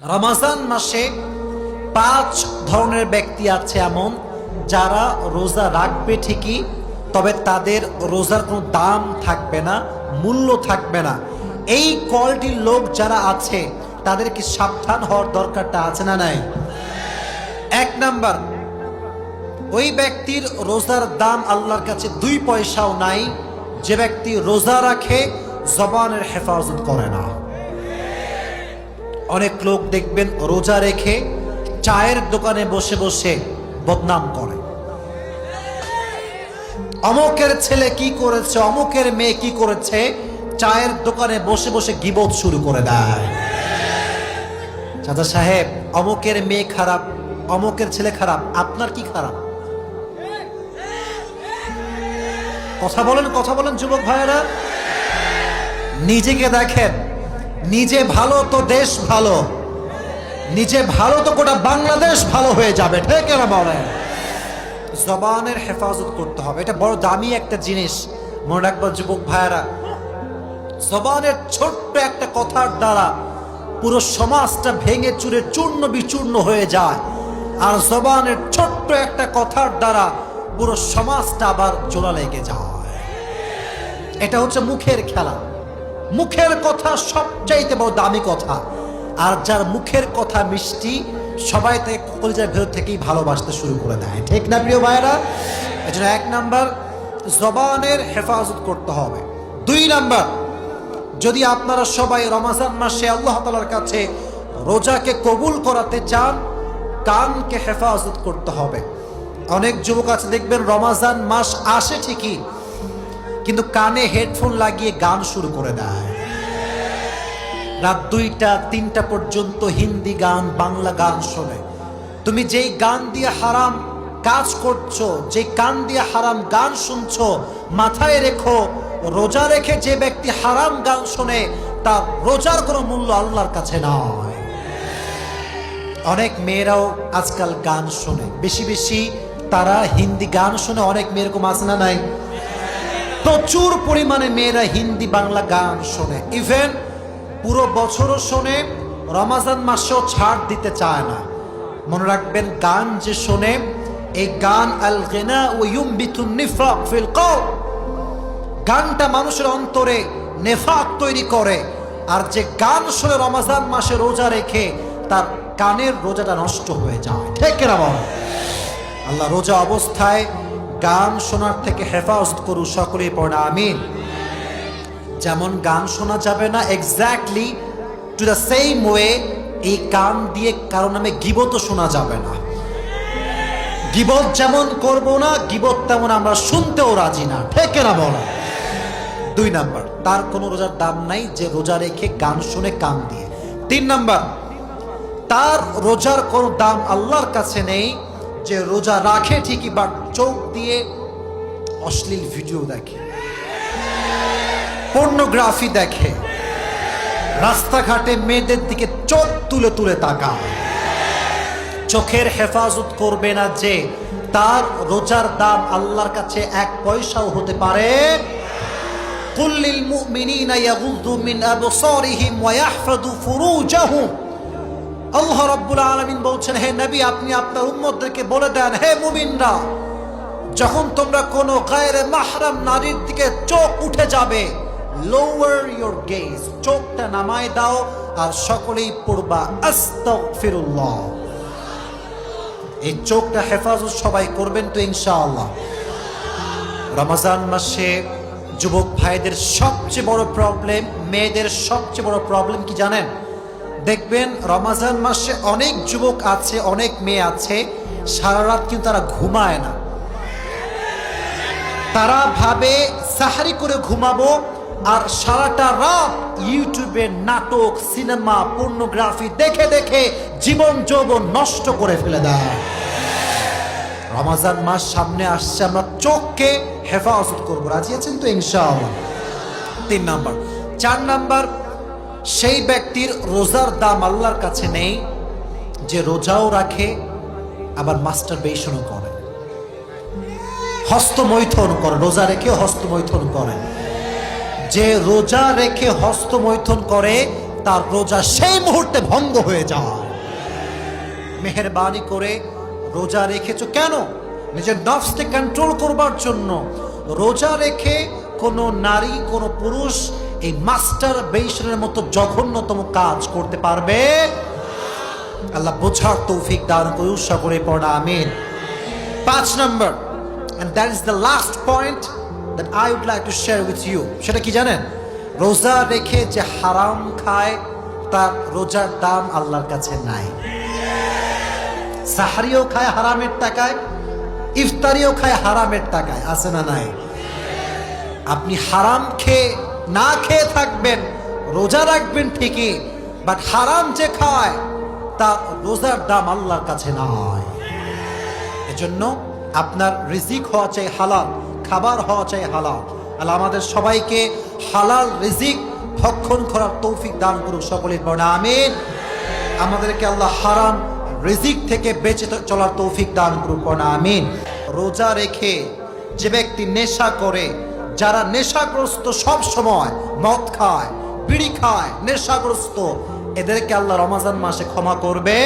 রমজান মাসে 5 ধরনের ব্যক্তি আছে এমন যারা রোজা রাখবে ঠিকই, তবে তাদের রোজার কোনো দাম থাকবে না, মূল্য থাকবে না। এই কোয়ালিটির লোক যারা আছে তাদের কি সাবধান হওয়ার দরকারটা আছে না নাই? 1 নাম্বার, ওই ব্যক্তির রোজার দাম আল্লাহর কাছে 2 পয়সাও নাই যে ব্যক্তি রোজা রাখে জবানের হেফাজত করে না। অনেক লোক দেখবেন রোজা রেখে চায়ের দোকানে বসে বসে বদনাম করে, অমুকের ছেলে কি করেছে, অমুকের মেয়ে কি করেছে, চায়ের দোকানে বসে বসে গীবত শুরু করে দেয়। চাচা সাহেব, অমুকের মেয়ে খারাপ, অমুকের ছেলে খারাপ, আপনার কি খারাপ? কথা বলেন যুবক ভাইয়েরা। নিজেকে দেখেন, নিজে ভালো তো দেশ ভালো, নিজে ভালো তো গোটা বাংলাদেশ ভালো হয়ে যাবে, ঠিক না বলেন? জবানের হেফাজত করতে হবে, এটা বড় দামি একটা জিনিস। মনে রাখবা যুবক ভাইয়েরা, জবানের ছোট্ট একটা কথার দ্বারা পুরো সমাজটা ভেঙে চুরে চূর্ণ বিচূর্ণ হয়ে যায়, আর জবানের ছোট্ট একটা কথার দ্বারা পুরো সমাজটা আবার জোড়া লেগে যায়। এটা হচ্ছে মুখের খেলা। মুখের কথা সবচাইতে বড় দামি কথা, আর যার মুখের কথা মিষ্টি সবাই তাকে কলিজার ভেতর থেকেই ভালোবাসতে শুরু করে দেয়, ঠিক না প্রিয় ভাইয়েরা? এজন্য 1 নাম্বার, জবানের হেফাজত করতে হবে। 2 নাম্বার, যদি আপনারা সবাই রমজান মাসে আল্লাহ তাআলার কাছে রোজাকে কবুল করাতে চান, কানকে হেফাজত করতে হবে। অনেক যুবক আছে দেখবেন রমজান মাস আসে ঠিকই, কিন্তু কানে হেডফোন লাগিয়ে গান শুরু করে দেয়। রাত 2টা 3টা পর্যন্ত হিন্দি গান, বাংলা গান শোনে। তুমি যেই গান দিয়ে হারাম কাজ করছো, যে কান দিয়ে হারাম গান শুনছো, মাথায় রেখো রোজা রেখে যে ব্যক্তি হারাম গান শোনে তার রোজার কোনো মূল্য আল্লাহর কাছে নয়। অনেক মেয়েরাও আজকাল গান শোনে, বেশি বেশি তারা হিন্দি গান শোনে। অনেক মেয়ের কম আছে না নাই? প্রচুর পরিমাণে মেয়েরা হিন্দি বাংলা গান শোনে, ইভেন পুরো বছরও শোনে, রমজান মাসেও ছাড় দিতে চায় না। মনে রাখবেন, গান যে শোনে, এই গান আল গিনা ওয়া ইউমবিতুন নিফাক ফিল কলব, গানটা মানুষের অন্তরে নেফাক তৈরি করে। আর যে গান শোনে রমজান মাসে রোজা রেখে, তার কানের রোজাটা নষ্ট হয়ে যায়, ঠিক না বল? আল্লাহ রোজা অবস্থায় গান শোনার থেকে হেফাজত করু, সকলেই পড়ে আমিন। যেমন গান শোনা যাবে না, exactly to the same way এই কান দিয়ে কারো নামে গীবত শোনা যাবে না। গীবত যেমন করব না, গীবত তেমন আমরা শুনতেও রাজি না, ঠিক না বলো? 2 নাম্বার, তার কোনো রোজার দাম নাই যে রোজা রেখে গান শুনে কান দিয়ে। 3 নাম্বার, তার রোজার কোনো দাম আল্লাহর কাছে নেই যে রোজা রাখে ঠিকই বাট চোখ দিয়ে অশ্লীল ভিডিও দেখে, পর্নোগ্রাফি দেখে, রাস্তাঘাটে মেয়েদের দিকে চোখ তুলে তুলে তাকায়। চোখের হেফাজত করবে না যে, তার রোজার দাম আল্লাহর কাছে 1 পয়সাও হতে পারে। কুল লিল মুমিনিনা ইয়াগুযু মিন আবসারিহিম ওয়া ইয়াহফাযু ফুরুজাহুম। আল্লাহ রাব্বুল আলামিন বলছেন, হে নবী, আপনি আপনার উম্মতদেরকে বলে দেন, হে মুমিনরা, যখন তোমরা কোনো গায়রে মাহরাম নারীর দিকে চোখ উঠে যাবে, লোয়ার ইওর গেজ, চোখটা নামায় দাও, আর সকলেই পড়বা আস্তাগফিরুল্লাহ। এই চোখটা হেফাজত সবাই করবেন তো ইনশাআল্লাহ। রমজান মাসে যুবক ভাইদের সবচেয়ে বড় প্রবলেম, মেয়েদের সবচেয়ে বড় প্রবলেম কি জানেন? দেখবেন রমজান মাসে অনেক যুবক আছে, অনেক মেয়ে আছে, সারা রাত কিন্তু তারা ঘুমায় না। তারা ভাবে সাহারি করে ঘুমাবো, আর সারাটা রাত ইউটিউবে নাটক, সিনেমা, পর্নোগ্রাফি দেখে দেখে জীবন যৌবন নষ্ট করে ফেলে দেয়। রমজান মাস সামনে আসছে, আমরা চোখকে হেফাজত করবো, রাজি আছেন তো ইনশাআল্লাহ? 3 নাম্বার। 4 নাম্বার, সেই ব্যক্তির রোজার দাম আল্লাহর কাছে নেই যে রোজাও রাখে আবার মাস্টারবেশনও করে, হস্তমৈথুন করে, রোজা রেখে হস্তমৈথুন করে। যে রোজা রেখে হস্তমৈথুন করে তার রোজা সেই মুহূর্তে ভঙ্গ হয়ে যায়। মেহেরবানি করে রোজা রেখেছো কেন? নিজের নফসকে কন্ট্রোল করবার জন্য। রোজা রেখে কোনো নারী কোনো পুরুষ এই মাস্টার বেশনের মতো জঘন্যতম কাজ করতে পারবে? আল্লাহ বোঝার তৌফিক দান করে উৎসাহ করে পড়া আমিন। 5 নম্বর, and that is the last point that I would like to share with you, সেটা কি জানেন? রোজা রেখে যে হারাম খায় তার রোজার দাম আল্লাহর কাছে নাই। সাহারিও খায় হারামের টাকায়, ইফতারিও খায় হারামের টাকায়, আছে না নাই? আপনি হারাম খেয়ে না খেয়ে থাকবেন, রোজা রাখবেন ঠিকই, বাট হারাম যে খায় তার রোজার দাম আল্লাহর কাছে নয়। এজন্য আপনার রিজিক হওয়া চাই হালাল, খাবার হওয়া চাই হালাল। আল্লাহ আমাদের সবাইকে হালাল রিজিক ভক্ষণ করার তৌফিক দান করুক, সকলের পড়া আমিন। আমাদেরকে আল্লাহ হারাম রিজিক থেকে বেঁচে চলার তৌফিক দান করুক, পড়া আমিন। রোজা রেখে যে ব্যক্তি নেশা করে, যারা নেশাগ্রস্ত সব সময় মদ খায়, বিড়ি খায়, নেশাগ্রস্ত, এদেরকে আল্লাহ রমজান মাসে ক্ষমা করবে